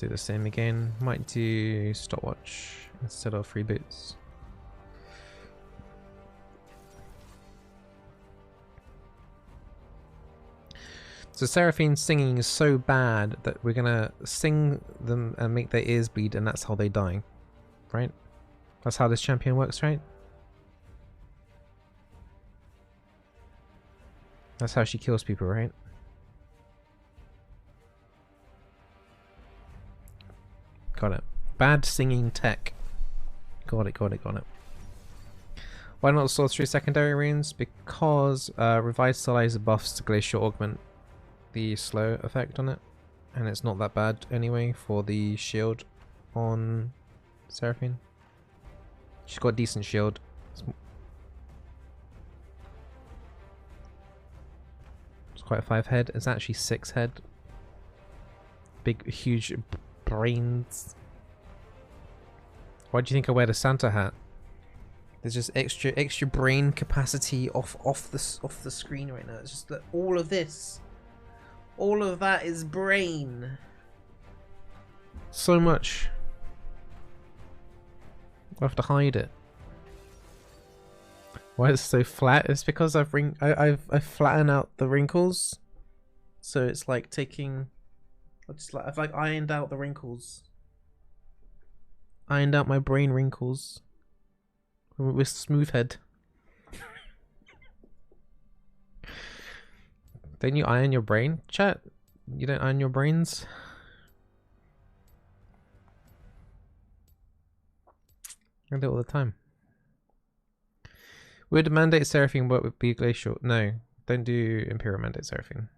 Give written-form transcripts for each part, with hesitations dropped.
do the same again. Might do stopwatch instead of free boots. So Seraphine's singing is so bad that we're gonna sing them and make their ears bleed, and that's how they die. Right? That's how this champion works, right? That's how she kills people, right? Got it. Bad singing tech. Got it, got it, got it. Why not sorcery secondary runes? Because Revitalizer buffs the Glacial Augment the slow effect on it. And it's not that bad anyway for the shield on Seraphine. She's got a decent shield. It's quite a 5 head. It's actually 6 head. Big, huge brains. Why do you think I wear the Santa hat? There's just extra brain capacity off the screen right now. It's just that all of this, all of that is brain. So much. I have to hide it. Why is it so flat? It's because I've flattened out the wrinkles, so it's like taking. I've like ironed out the wrinkles. Ironed out my brain wrinkles with smooth head. Don't you iron your brain, chat? You don't iron your brains? I do it all the time. Would mandate Seraphine work with B Glacial? No, don't do Imperial mandate Seraphine.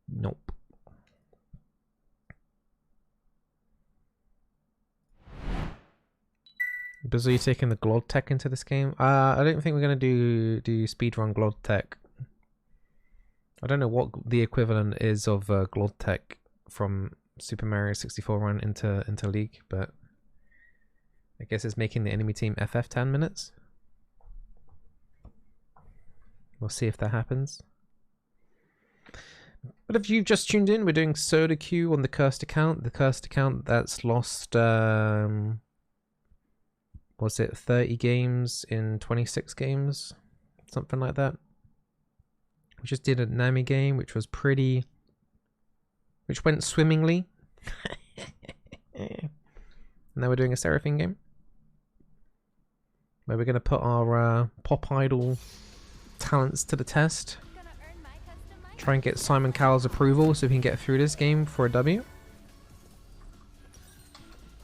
Nope. Bizzle, you taking the Glod tech into this game? I don't think we're gonna do speedrun Glod tech. I don't know what the equivalent is of Glod tech from Super Mario 64 run into League, but I guess it's making the enemy team FF 10 minutes. We'll see if that happens. But if you've just tuned in, we're doing Soda Q on the cursed account. The cursed account that's lost, was it 30 games in 26 games? Something like that. We just did a Nami game, which was pretty... which went swimmingly. Now we're doing a Seraphine game, where we're going to put our pop idol talents to the test. Try and get Simon Cowell's approval so we can get through this game for a W.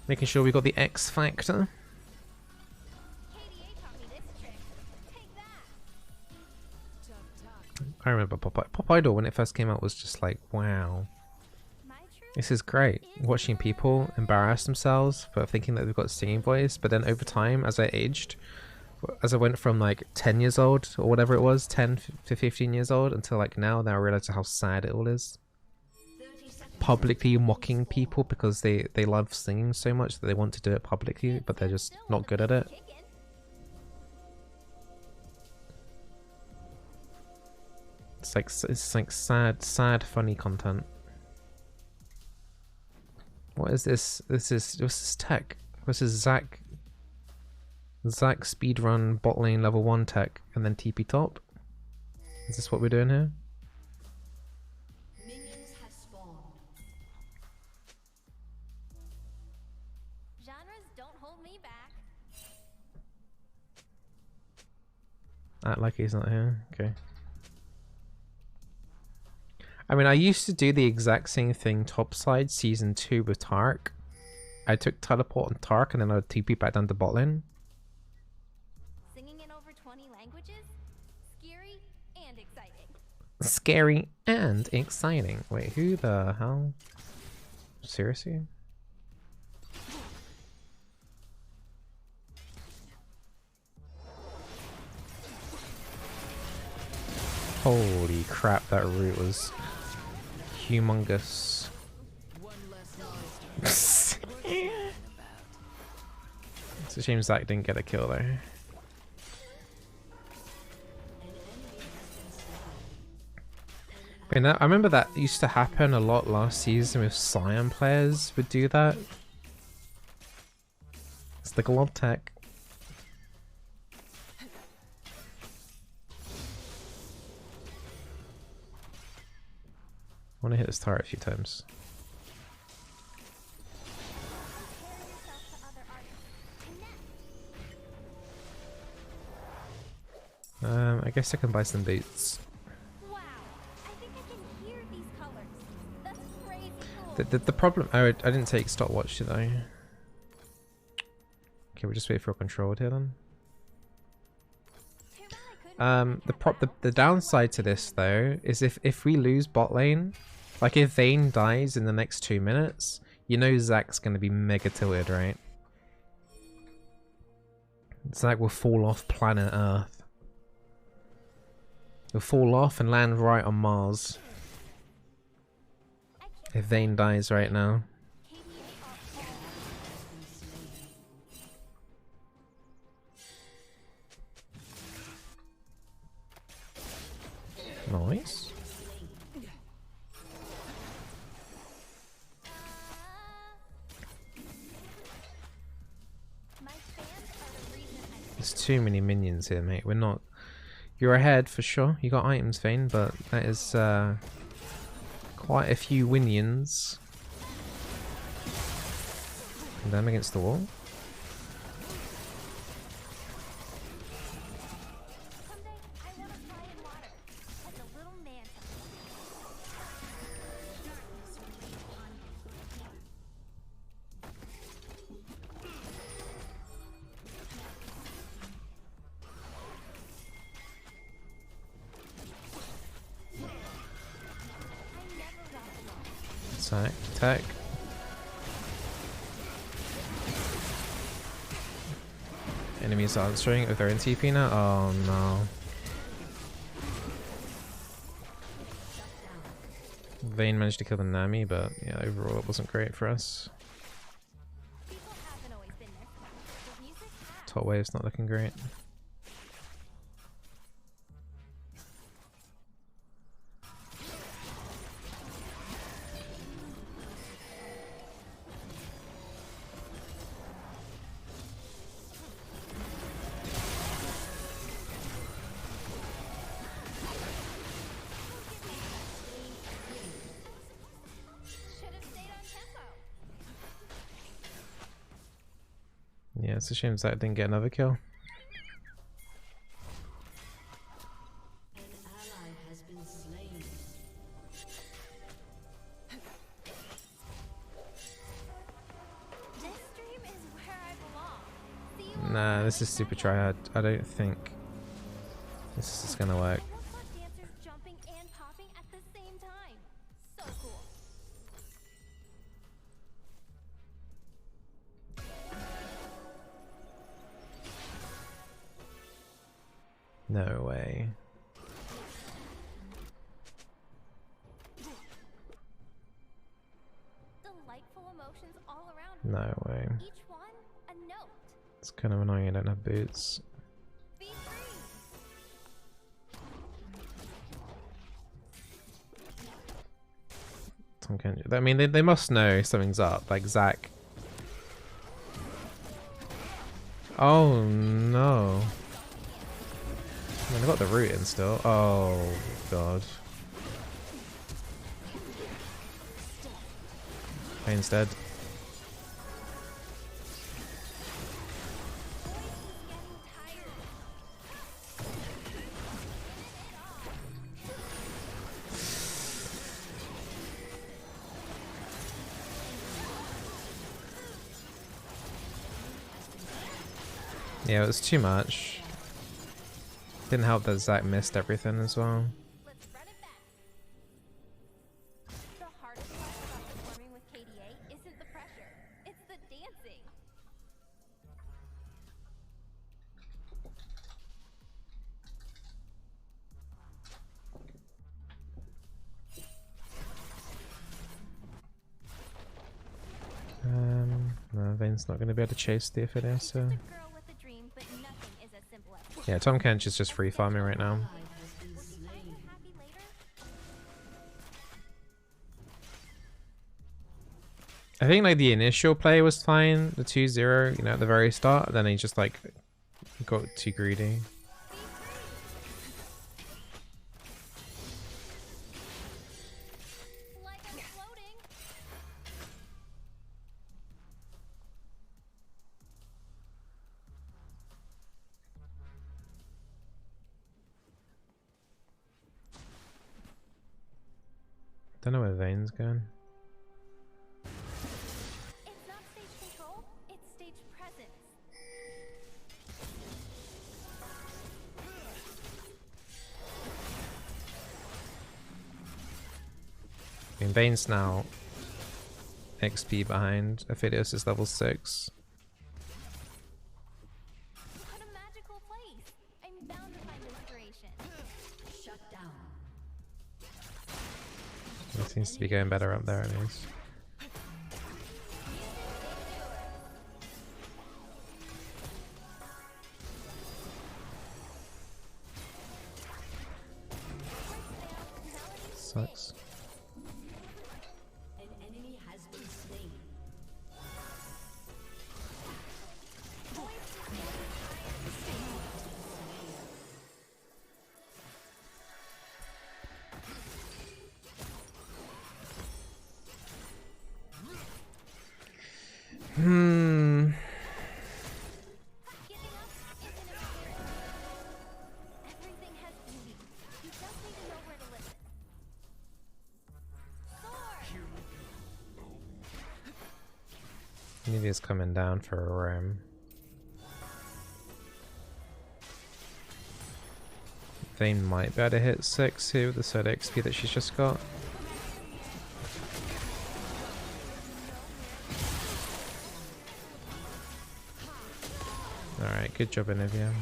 Making sure we got the X factor. I remember Pop Idol when it first came out was just like, wow. This is great. Watching people embarrass themselves for thinking that they've got a singing voice, but then over time, as I aged, as I went from like 10 years old or whatever it was, 10 to 15 years old, until like now I realize how sad it all is. Publicly mocking people because they love singing so much that they want to do it publicly, but they're just not good at it. It's like sad funny content. What is this? What's this tech? This is Zac speedrun bot lane level 1 tech and then TP top. Is this what we're doing here? Minions have spawned. Genres don't hold me back. Act like he's not here. Okay. I mean, I used to do the exact same thing topside season 2 with Tark. I took teleport on Tark and then I would TP back down to bot lane. Singing in over 20 languages? Scary and exciting. Scary and exciting. Wait, who the hell? Seriously? Holy crap, that root was humongous. It's a shame Zac didn't get a kill there. And I remember that used to happen a lot last season with Scion players would do that. It's the glove tech. I want to hit this turret a few times. I guess I can buy some boots. Wow, I think I can hear these colors. That's crazy cool. The problem... Oh, I didn't take stopwatch, did I? Okay, we'll just wait for a control here then. The downside to this though is if we lose bot lane, like if Vayne dies in the next 2 minutes, you know Zack's gonna be mega tilted, right? Zack will fall off planet Earth. He'll fall off and land right on Mars. If Vayne dies right now. Nice. There's too many minions here, mate. We're not... You're ahead for sure. You got items, Vayne, but that is quite a few winions. And them against the wall. Attack. Enemies answering if they're in TP now? Oh no. Vayne managed to kill the Nami, but yeah, overall it wasn't great for us. Top wave's not looking great. Yeah, it's a shame Zack didn't get another kill. An ally has been slain. This stream is where I belong. See you Nah, this is super tryhard. I don't think this is gonna work. I love dancers jumping and popping at the same time. So cool. No way. Delightful emotions all around. No way. Each one a note. It's kind of annoying I don't have boots. Be free. Tom Kent. I mean, they must know something's up. Like Zack. Oh no. I mean, I got the root in still. Oh god. Vayne's dead. Yeah, it was too much. Didn't help that Zack missed everything as well. Let's run it back. The hardest part about performing with KDA isn't the pressure, it's the dancing. No, Vayne's not going to be able to chase the Ophidia, It's so... just a girl with a dream, but nothing is as simple as Yeah, Tom Kench is just free farming right now. Ally has been Will you find slain. her happy later? I think like the initial play was fine, the 2-0, you know, at the very start. Then he just like got too greedy. Like I'm floating. Don't know where Vane's going. It's not stage control, it's stage presence. I mean, Vane's now XP behind. Ophidius is level 6. What a magical place. I'm bound to find inspiration. Shut down. It seems to be going better up there at least. Sucks. An enemy has been slain. Hmm. Giving up isn't a fear. Everything has beauty. You just need to know where to listen. Sword! Nvidia's coming down for a roam. Vane might be able to hit 6 here with the set XP that she's just got. Alright, good job, Nvidia.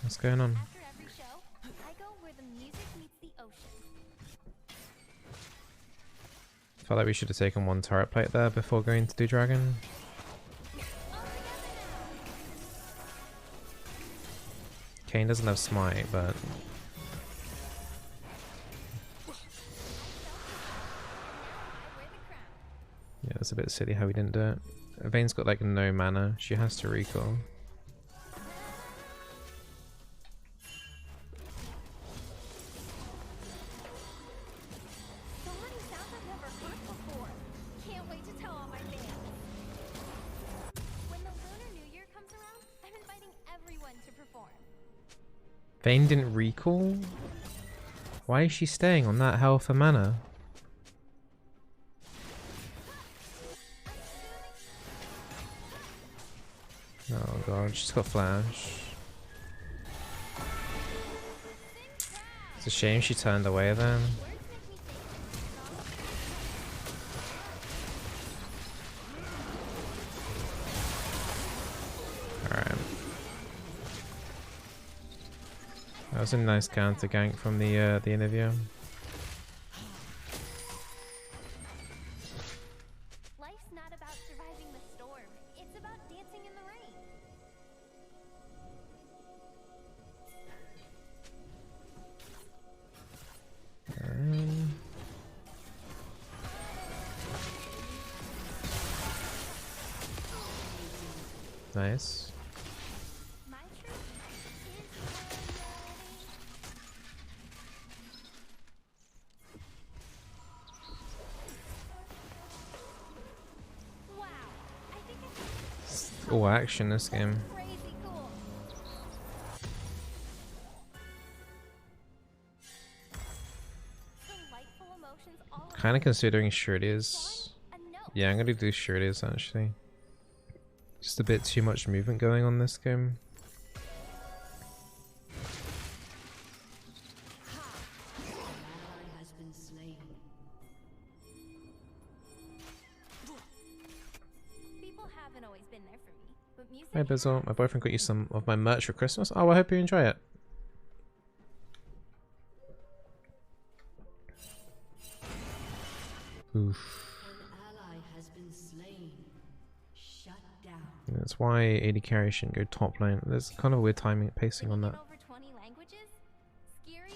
What's going on? After every show, I go where the music meets the ocean. Felt like we should have taken one turret plate there before going to do dragon. Kane doesn't have smite, but yeah, it's a bit silly how we didn't do it. Vane's got like no mana. She has to recall. So many sounds I've never heard before. Can't wait to tell all my fans. When the Lunar New Year comes around, I'm inviting everyone to perform. Vane didn't recall? Why is she staying on that health and mana? Oh god, she's got flash. It's a shame she turned away then. Words make me think. Alright. That was a nice counter gank from the Inivia. Life's not about surviving the storm. It's about dancing in the rain. Nice. My truth is wow. I think it's All action this game. crazy cool. Delightful emotions all around. Kind of considering Shirdies. A note. Yeah, I'm gonna do Shirdies actually. Just a bit too much movement going on this game. An ally has been slain. People haven't always been there for me, but music Hey Bizzle, has. my boyfriend got you some of my merch for Christmas. Oh, I hope you enjoy it. Oof. An ally has been slain. Shut down. That's why AD carry shouldn't go top lane. There's kind of weird timing, pacing on that. Over 20 languages? Scary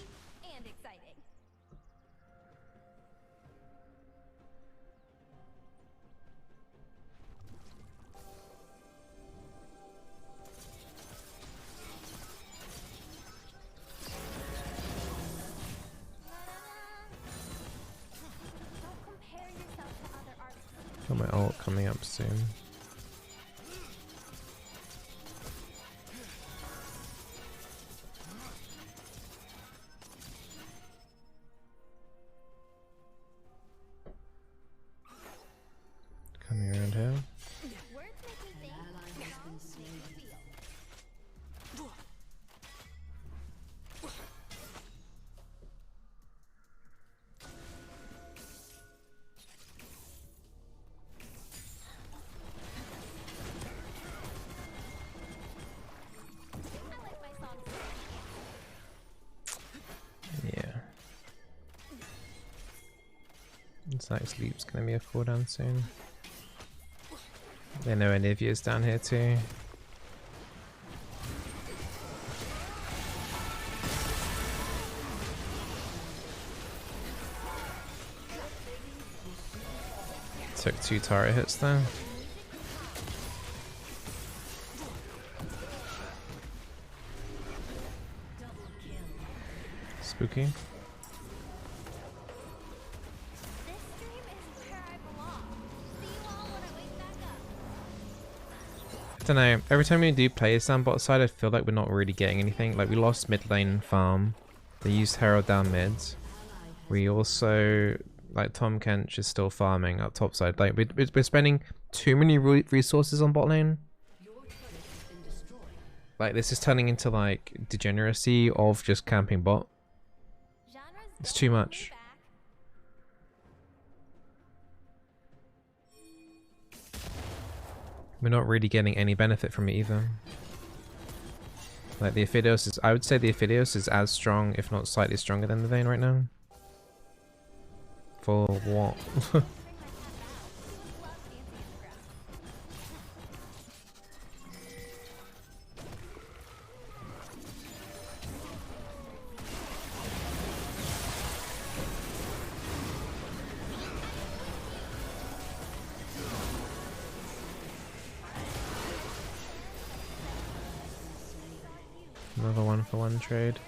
and exciting. Don't compare yourself to other artists. Got my ult coming up soon. Coming around here. Words make me think, sounds make me feel. I like my songs. Yeah. Zach Sleep's gonna be a cooldown soon. They know Anivia's down here too. Took 2 turret hits there. Spooky. This stream is where I belong. See you all when I wake back up. I don't know, every time we do play some bot side I feel like we're not really getting anything. Like we lost mid lane farm. They used Herald down mid. We also, like Tom Kench is still farming up top side. Like we're spending too many resources on bot lane. Like this is turning into like degeneracy of just camping bot. Genres It's don't too hold me much. back. We're not really getting any benefit from it either. Like the Ophidios is, I would say the Ophidios is as strong, if not slightly stronger than the Vayne right now. For what? Bring my cat out. Who loves dancing in the grass? Another 1-for-1 trade.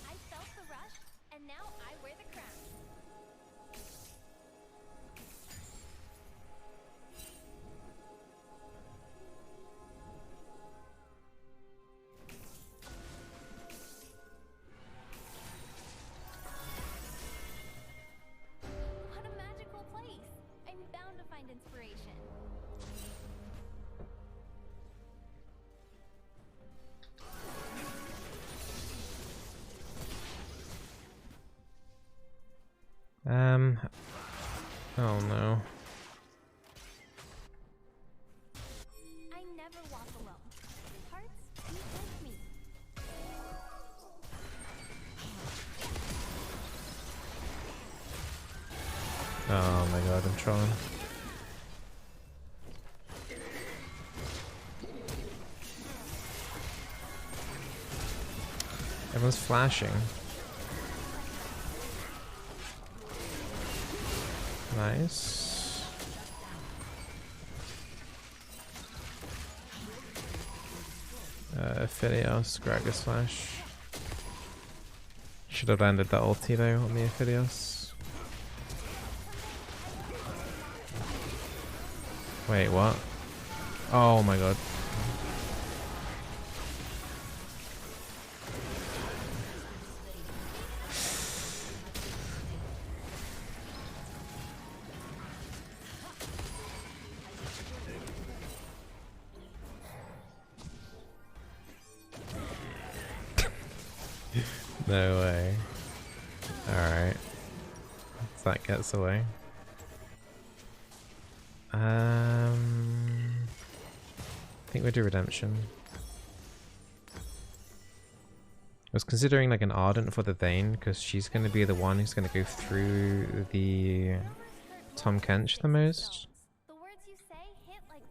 I felt the rush, and now I wear the crown. What a magical place! I'm bound to find inspiration. Oh no. I never walk alone. Hearts beat with me. Oh my god, I'm trying. Everyone's flashing. Nice. Ophidios, Gragas flash. Should have landed that ulti though on the Ophidios. Wait, what? Oh my god. No way. Alright. That gets away. think we'll do Redemption. I was considering like an Ardent for the Thane, because she's going to be the one who's going to go through the Tom Kench the most.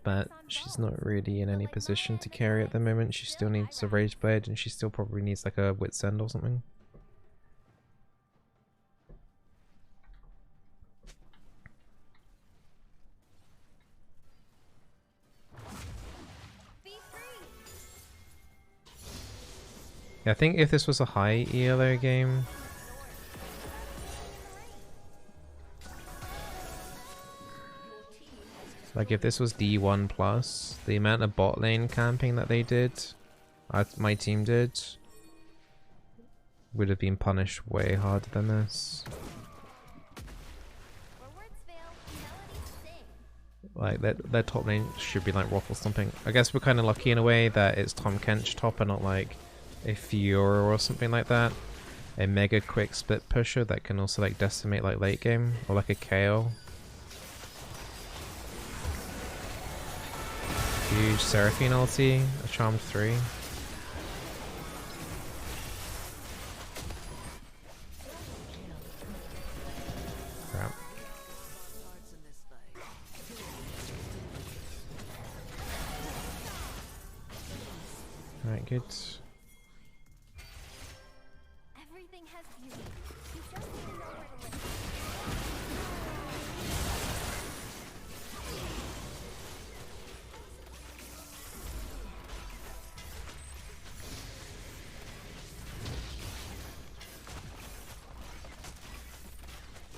But she's not really in any position to carry at the moment. She still needs a Rage Blade, and she still probably needs like a Wit's End or something. Yeah, I think if this was a high ELO game, like if this was D1 plus, the amount of bot lane camping that they did, my team did, would have been punished way harder than this. Like their top lane should be like waffle stomping. I guess we're kind of lucky in a way that it's Tom Kench top and not like a Fiora or something like that. A mega quick split pusher that can also like decimate like late game, or like a KO. Huge Seraphine ulti, a Charmed 3. Crap. Alright, good. Everything has beauty. You just need to know where to live.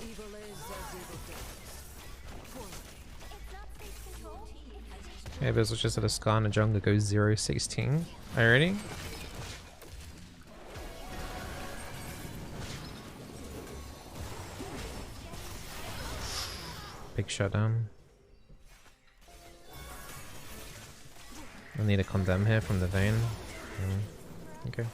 Evil is as evil does. It's not space control. Okay, Bizzle just had a Scar in the jungle goes 0-16. Are you ready? Big shutdown. I need a condemn here from the Vayne. Okay.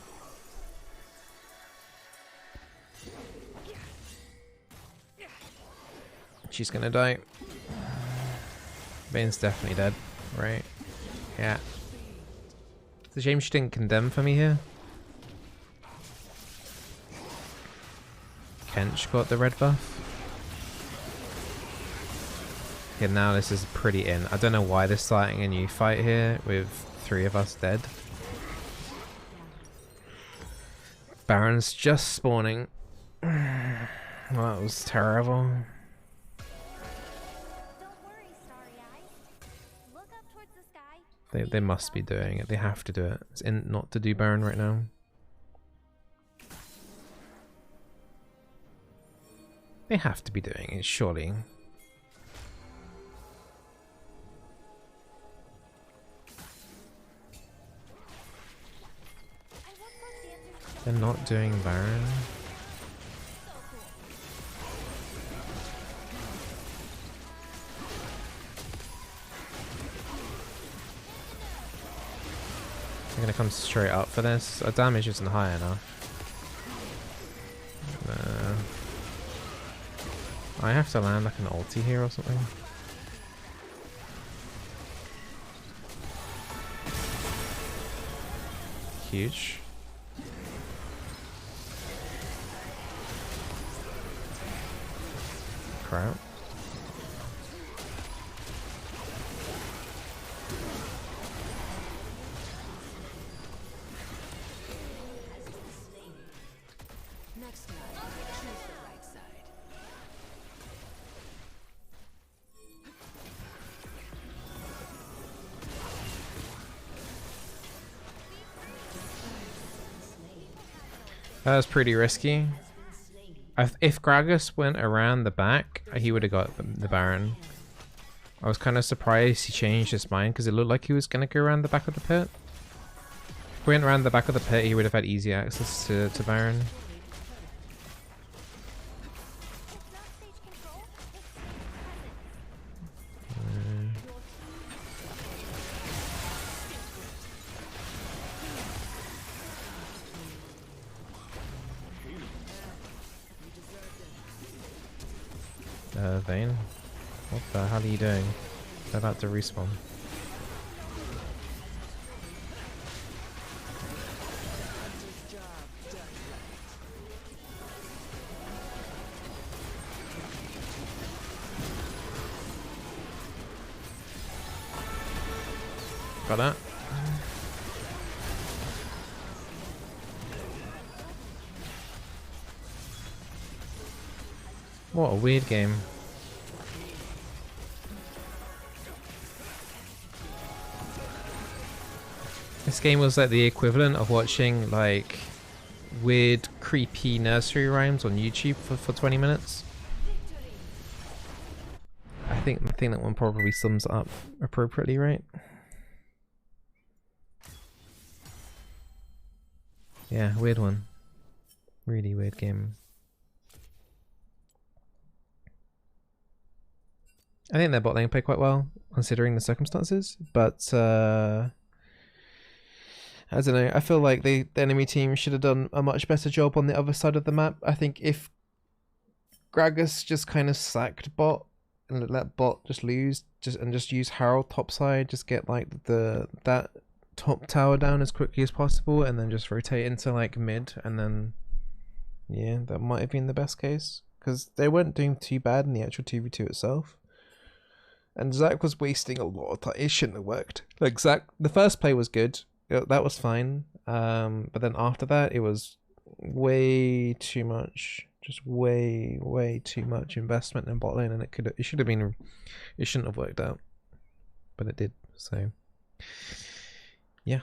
She's gonna die. Vayne's definitely dead, right? Yeah. It's a shame she didn't condemn for me here. Kench got the red buff. Okay, now this is pretty in. I don't know why they're starting a new fight here with 3 of us dead. Baron's just spawning. Well, that was terrible. Don't worry, Starry Eyes. Look up towards the sky. They must be doing it. They have to do it. It's in not to do Baron right now. They have to be doing it, surely. They're not doing Baron. They're gonna come straight up for this. Our damage isn't high enough. I have to land like an ulti here or something. Huge. Crap. Next time, choose the right side. That was pretty risky. If Gragas went around the back, he would have got the Baron. I was kind of surprised he changed his mind because it looked like he was going to go around the back of the pit. If he went around the back of the pit, he would have had easy access to Baron. Vayne? What the hell are you doing? They're about to respawn. Got that. What a weird game. This game was like the equivalent of watching like weird creepy nursery rhymes on YouTube for 20 minutes. I think that one probably sums it up appropriately, right? Yeah, weird one. Really weird game. I think their bot lane played quite well, considering the circumstances, but I don't know, I feel like the enemy team should have done a much better job on the other side of the map. I think if Gragas just kind of sacked bot and let bot just lose, just use Herald topside, just get like that top tower down as quickly as possible, and then just rotate into like mid, and then yeah, that might have been the best case, because they weren't doing too bad in the actual 2v2 itself. And Zac was wasting a lot of time. It shouldn't have worked. Like Zac, the first play was good. That was fine. But then after that, it was way too much. Just way too much investment in bot lane, and it shouldn't have worked out, but it did. So yeah.